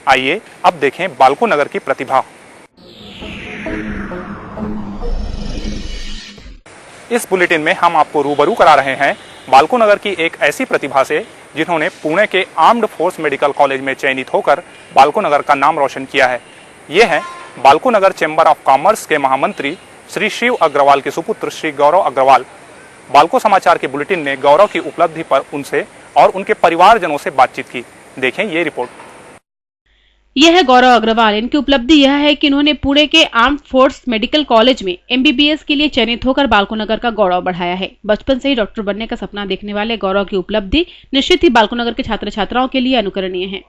आइए अब देखें बाल्को नगर की प्रतिभा। इस बुलेटिन में हम आपको रूबरू करा रहे हैं बाल्को नगर की एक ऐसी प्रतिभा से जिन्होंने पुणे के आर्म्ड फोर्स मेडिकल कॉलेज में चयनित होकर बाल्को नगर का नाम रोशन किया है। ये हैं बाल्को नगर चैम्बर ऑफ कॉमर्स के महामंत्री श्री शिव अग्रवाल के सुपुत्र श्री गौरव अग्रवाल। बाल्को समाचार के बुलेटिन ने गौरव की उपलब्धि पर उनसे और उनके परिवारजनों से बातचीत की। देखें ये रिपोर्ट। यह है गौरव अग्रवाल। इनकी उपलब्धि यह है कि इन्होंने पुणे के आर्म्ड फोर्स मेडिकल कॉलेज में एमबीबीएस के लिए चयनित होकर बाल्को नगर का गौरव बढ़ाया है। बचपन से ही डॉक्टर बनने का सपना देखने वाले गौरव की उपलब्धि निश्चित ही बाल्को नगर के छात्र छात्राओं के लिए अनुकरणीय है।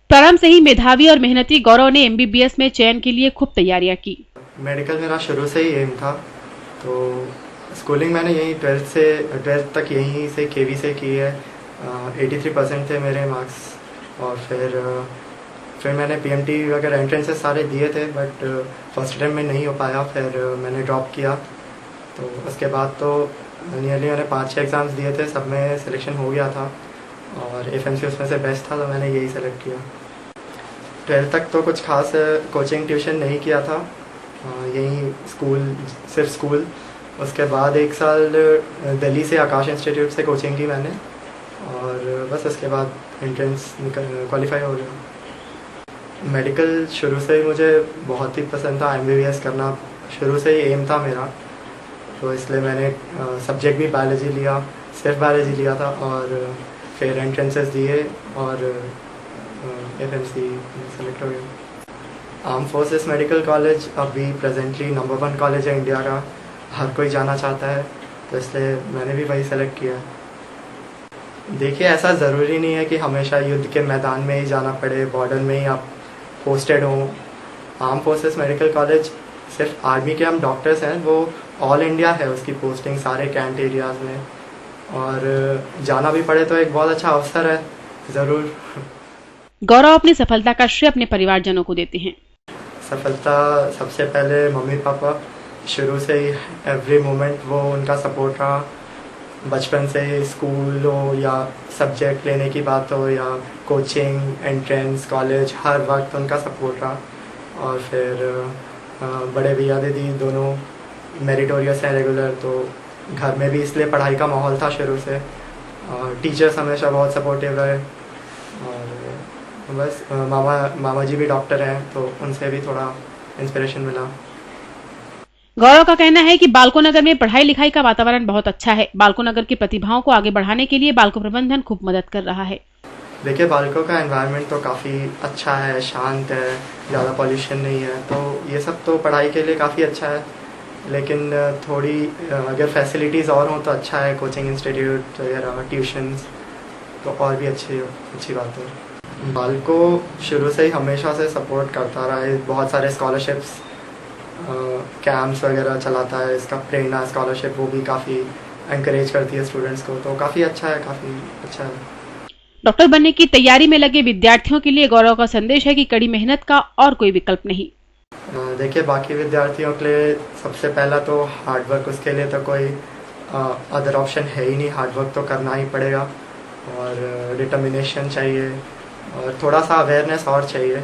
प्रारंभ से ही मेधावी और मेहनती गौरव ने एमबीबीएस में चयन के लिए खूब तैयारियां की। मेडिकल मेरा शुरू से ही एम था, तो स्कूलिंग मैंने यहीं 12th तक यहीं से केवी से की है। 83% थे मेरे मार्क्स। और फिर मैंने पीएमटी वगैरह एंट्रेंसेस सारे दिए थे, बट फर्स्ट अटेम्प्ट में नहीं हो पाया। फिर मैंने ड्रॉप किया। तो उसके बाद तो नियरली मैंने 5-6 एग्ज़ाम्स दिए थे, सब में सिलेक्शन हो गया था और एफएमसी उसमें से बेस्ट था, तो मैंने यही सेलेक्ट किया। 12th तक तो कुछ खास कोचिंग ट्यूशन नहीं किया था, यही सिर्फ स्कूल। उसके बाद 1 साल दिल्ली से आकाश इंस्टीट्यूट से कोचिंग की मैंने, और बस उसके बाद एंट्रेंस क्वालिफाई हो गया। मेडिकल शुरू से ही मुझे बहुत ही पसंद था, एमबीबीएस करना शुरू से ही एम था मेरा, तो इसलिए मैंने सब्जेक्ट भी बायोलॉजी लिया, सिर्फ बायोलॉजी लिया था। और फिर एंट्रेंसेस दिए और एफएमसी सेलेक्ट हो गया। आर्म फोर्सेस मेडिकल कॉलेज अभी प्रेजेंटली नंबर 1 कॉलेज है इंडिया का, हर कोई जाना चाहता है, तो इसलिए मैंने भी वही सेलेक्ट किया। देखिए, ऐसा ज़रूरी नहीं है कि हमेशा युद्ध के मैदान में ही जाना पड़े, बॉर्डर में ही आप पोस्टेड हों। आर्म फोर्सेस मेडिकल कॉलेज सिर्फ आर्मी के हम डॉक्टर्स हैं, वो ऑल इंडिया है उसकी पोस्टिंग सारे कैंट एरियाज़ में, और जाना भी पड़े तो एक बहुत अच्छा अवसर है ज़रूर। गौरव अपनी सफलता का श्रेय अपने परिवारजनों को देते हैं। सफलता सबसे पहले मम्मी पापा, शुरू से ही एवरी मोमेंट वो उनका सपोर्ट रहा। बचपन से स्कूल हो या सब्जेक्ट लेने की बात हो या कोचिंग, एंट्रेंस, कॉलेज, हर वक्त उनका सपोर्ट रहा। और फिर बड़े भैया दीदी दोनों मेरिटोरियस हैं रेगुलर, तो घर में भी इसलिए पढ़ाई का माहौल था शुरू से। टीचर्स हमेशा बहुत सपोर्टिव रहे, और बस मामा जी भी डॉक्टर हैं, तो उनसे भी थोड़ा इंस्पिरेशन मिला। गौरव का कहना है कि बाल्को नगर में पढ़ाई लिखाई का वातावरण बहुत अच्छा है। बाल्को नगर की प्रतिभाओं को आगे बढ़ाने के लिए बाल्को प्रबंधन खूब मदद कर रहा है। देखिए, बाल्को का एनवायरनमेंट तो काफ़ी अच्छा है, शांत है, ज़्यादा पॉल्यूशन नहीं है, तो ये सब तो पढ़ाई के लिए काफ़ी अच्छा है। लेकिन थोड़ी अगर फैसिलिटीज़ और हों तो अच्छा है, कोचिंग इंस्टीट्यूट वगैरह, ट्यूशन्स, तो और भी अच्छी बात है। बाल्को शुरू से ही हमेशा से सपोर्ट करता रहा है, बहुत सारे स्कॉलरशिप्स, कैंप्स वगैरह चलाता है। इसका प्रेरणा स्कॉलरशिप वो भी काफ़ी एनकरेज करती है स्टूडेंट्स को, तो काफ़ी अच्छा है, काफ़ी अच्छा है। डॉक्टर बनने की तैयारी में लगे विद्यार्थियों के लिए गौरव का संदेश है कि कड़ी मेहनत का और कोई विकल्प नहीं। देखिए, बाकी विद्यार्थियों के लिए सबसे पहला तो हार्डवर्क, उसके लिए तो कोई अदर ऑप्शन है ही नहीं, हार्डवर्क तो करना ही पड़ेगा, और डिटर्मिनेशन चाहिए, और थोड़ा सा अवेयरनेस और चाहिए,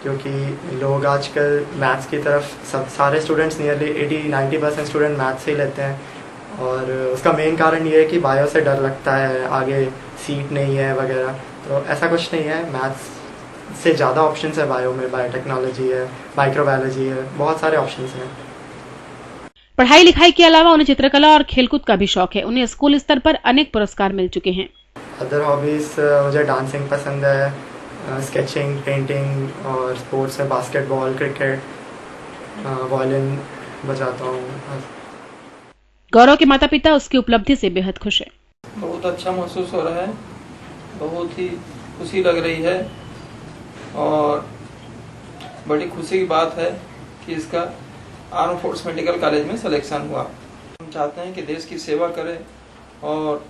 क्योंकि लोग आजकल मैथ्स की तरफ सारे स्टूडेंट्स नियरली 80-90% स्टूडेंट मैथ्स ही लेते हैं, और उसका मेन कारण ये है कि बायो से डर लगता है, आगे सीट नहीं है वगैरह। तो ऐसा कुछ नहीं है, मैथ्स से ज़्यादा ऑप्शंस है बायो में, बायोटेक्नोलॉजी है, माइक्रोबायोलॉजी है, बहुत सारे ऑप्शंस हैं। पढ़ाई लिखाई के अलावा उन्हें चित्रकला और खेलकूद का भी शौक है। उन्हें स्कूल स्तर पर अनेक पुरस्कार मिल चुके हैं। अदर हॉबीज मुझे डांसिंग पसंद है, स्केचिंग, पेंटिंग, और स्पोर्ट्स में बास्केटबॉल, क्रिकेट, वायलिन बजाता हूँ। गौरव के माता पिता उसकी उपलब्धि से बेहद खुश है। बहुत अच्छा महसूस हो रहा है, बहुत ही खुशी लग रही है, और बड़ी खुशी की बात है कि इसका आर्म फोर्स मेडिकल कॉलेज में सिलेक्शन हुआ। हम चाहते हैं कि देश की सेवा करें और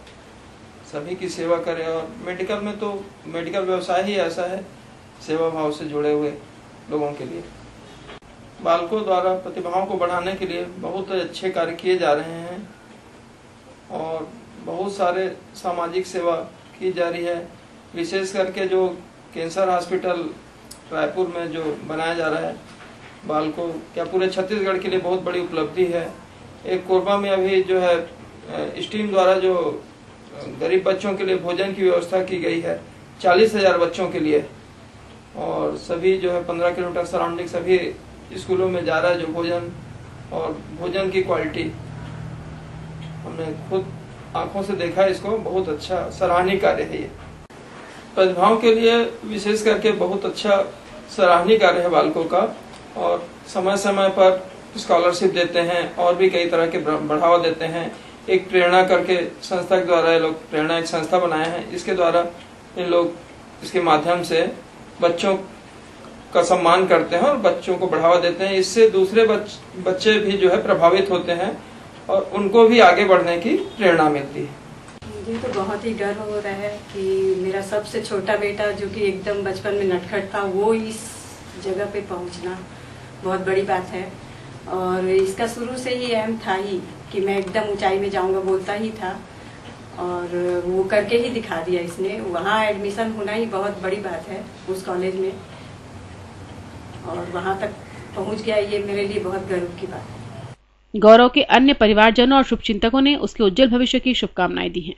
सभी की सेवा करें, और मेडिकल में तो मेडिकल व्यवसाय ही ऐसा है, सेवा भाव से जुड़े हुए लोगों के लिए। बाल्को द्वारा प्रतिभाओं को बढ़ाने के लिए बहुत अच्छे कार्य किए जा रहे हैं, और बहुत सारे सामाजिक सेवा की जा रही है। विशेष करके जो कैंसर हॉस्पिटल रायपुर में जो बनाया जा रहा है बालको, क्या पूरे छत्तीसगढ़ के लिए बहुत बड़ी उपलब्धि है। एक कोरबा में अभी जो है स्टीम द्वारा जो गरीब बच्चों के लिए भोजन की व्यवस्था की गई है 40,000 बच्चों के लिए, और सभी जो है 15 किलोमीटर सराउंडिंग सभी स्कूलों में जा रहा है जो भोजन और भोजन की क्वालिटी हमने खुद आंखों से देखा है। इसको बहुत अच्छा सराहनीय कार्य है। ये प्रतिभाओं के लिए विशेष करके बहुत अच्छा सराहनीय कार्य है बालकों का, और समय समय पर स्कॉलरशिप देते हैं और भी कई तरह के बढ़ावा देते हैं। एक प्रेरणा करके संस्था के द्वारा ये लोग प्रेरणा एक संस्था बनाए हैं, इसके द्वारा इन लोग इसके माध्यम से बच्चों का सम्मान करते हैं और बच्चों को बढ़ावा देते हैं। इससे दूसरे बच्चे भी जो है प्रभावित होते हैं और उनको भी आगे बढ़ने की प्रेरणा मिलती है। मुझे तो बहुत ही गर्व हो रहा है कि मेरा सबसे छोटा बेटा जो कि एकदम बचपन में नटखट था, वो इस जगह पे पहुंचना बहुत बड़ी बात है। और इसका शुरू से ही एम था ही कि मैं एकदम ऊंचाई में जाऊंगा, बोलता ही था और वो करके ही दिखा दिया इसने। वहाँ एडमिशन होना ही बहुत बड़ी बात है उस कॉलेज में, और वहाँ तक पहुँच गया, ये मेरे लिए बहुत गर्व की बात है। गौरव के अन्य परिवारजनों और शुभचिंतकों ने उसके उज्जवल भविष्य की शुभकामनाएं दी हैं।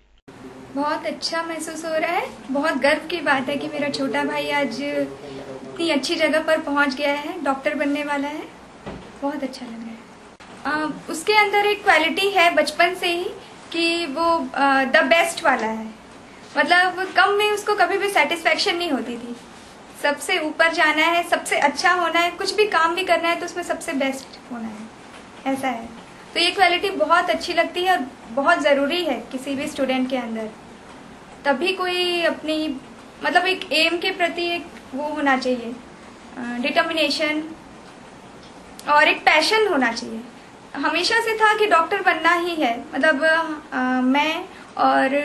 बहुत अच्छा महसूस हो रहा है। बहुत गर्व की बात है कि मेरा छोटा भाई आज इतनी अच्छी जगह पर पहुंच गया है, डॉक्टर बनने वाला है। बहुत अच्छा लग रहा है। उसके अंदर एक क्वालिटी है बचपन से ही कि वो द बेस्ट वाला है। मतलब कम में उसको कभी भी सेटिस्फेक्शन नहीं होती थी। सबसे ऊपर जाना है, सबसे अच्छा होना है, कुछ भी काम भी करना है तो उसमें सबसे बेस्ट होना है, ऐसा है। तो ये क्वालिटी बहुत अच्छी लगती है और बहुत ज़रूरी है किसी भी स्टूडेंट के अंदर। तभी कोई अपनी मतलब एक एम के प्रति एक वो होना चाहिए, डिटर्मिनेशन और एक पैशन होना चाहिए। हमेशा से था कि डॉक्टर बनना ही है। मतलब मैं और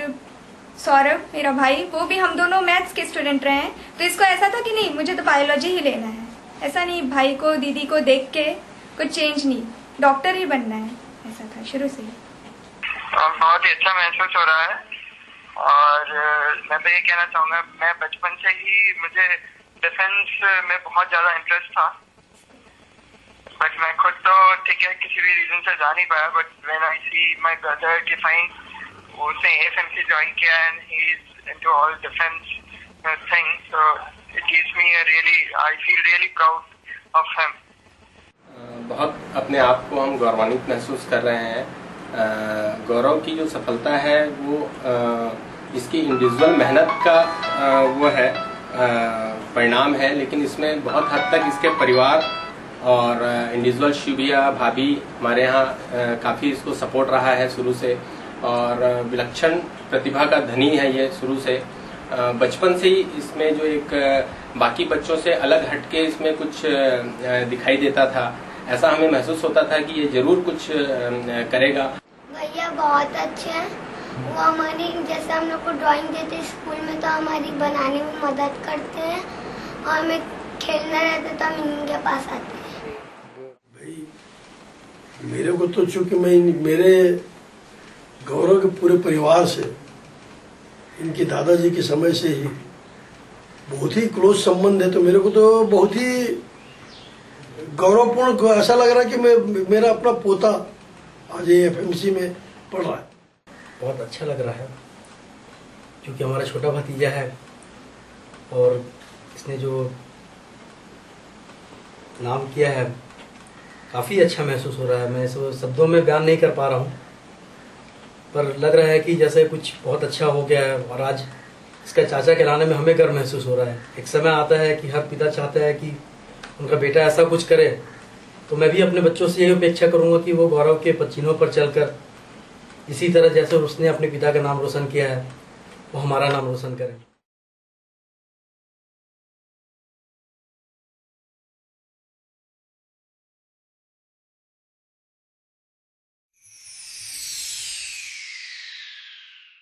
सौरभ मेरा भाई, वो भी हम दोनों मैथ्स के स्टूडेंट रहे हैं, तो इसको ऐसा था कि नहीं मुझे तो बायोलॉजी ही लेना है। ऐसा नहीं भाई को दीदी को देख के कुछ चेंज नहीं, डॉक्टर ही बनना है, ऐसा था शुरू से ही। बहुत ही अच्छा महसूस हो रहा है और मैं तो ये कहना चाहूँगा, मैं बचपन से ही मुझे डिफेंस में बहुत ज़्यादा इंटरेस्ट था, बट मैं खुद तो ठीक है किसी भी रीजन से जा नहीं पाया। But when I see my brother define, उसने एएफएमसी ज्वाइन किया and he is into all defence things, so it gives me a really, I feel really proud of him. बहुत अपने आप को हम गौरवान्वित महसूस कर रहे हैं। गौरव की जो सफलता है वो इसकी इंडिविजुअल मेहनत का वो है परिणाम है, लेकिन इसमें बहुत हद तक इसके परिवार और इंडिविजुअल शिविया भाभी हमारे यहाँ काफ़ी इसको सपोर्ट रहा है शुरू से, और विलक्षण प्रतिभा का धनी है ये शुरू से। बचपन से ही इसमें जो एक बाकी बच्चों से अलग हटके इसमें कुछ दिखाई देता था, ऐसा हमें महसूस होता था कि ये जरूर कुछ करेगा। भैया बहुत अच्छे हैं, वो हमारी जैसे हम लोग को ड्राइंग देते स्कूल में तो हमारी बनाने में मदद करते हैं, और हमें खेलना रहता तो हम इनके पास आते हैं। भाई मेरे को तो चूंकि मैं मेरे गौरव के पूरे परिवार से, इनके दादाजी के समय से ही बहुत ही क्लोज संबंध है, तो मेरे को तो बहुत ही गौरवपूर्ण ऐसा लग रहा है कि मेरा अपना पोता आज एएफएमसी में पढ़ रहा है। बहुत अच्छा लग रहा है क्योंकि हमारा छोटा भतीजा है और इसने जो नाम किया है काफ़ी अच्छा महसूस हो रहा है। मैं इसको शब्दों में बयान नहीं कर पा रहा हूँ, पर लग रहा है कि जैसे कुछ बहुत अच्छा हो गया है और आज इसका चाचा कहलाने में हमें गर्व महसूस हो रहा है। एक समय आता है कि हर पिता चाहता है कि उनका बेटा ऐसा कुछ करे, तो मैं भी अपने बच्चों से यही अपेक्षा करूंगा कि वो गौरव के चिन्हों पर चलकर इसी तरह जैसे उसने अपने पिता का नाम रोशन किया है वो हमारा नाम रोशन करें।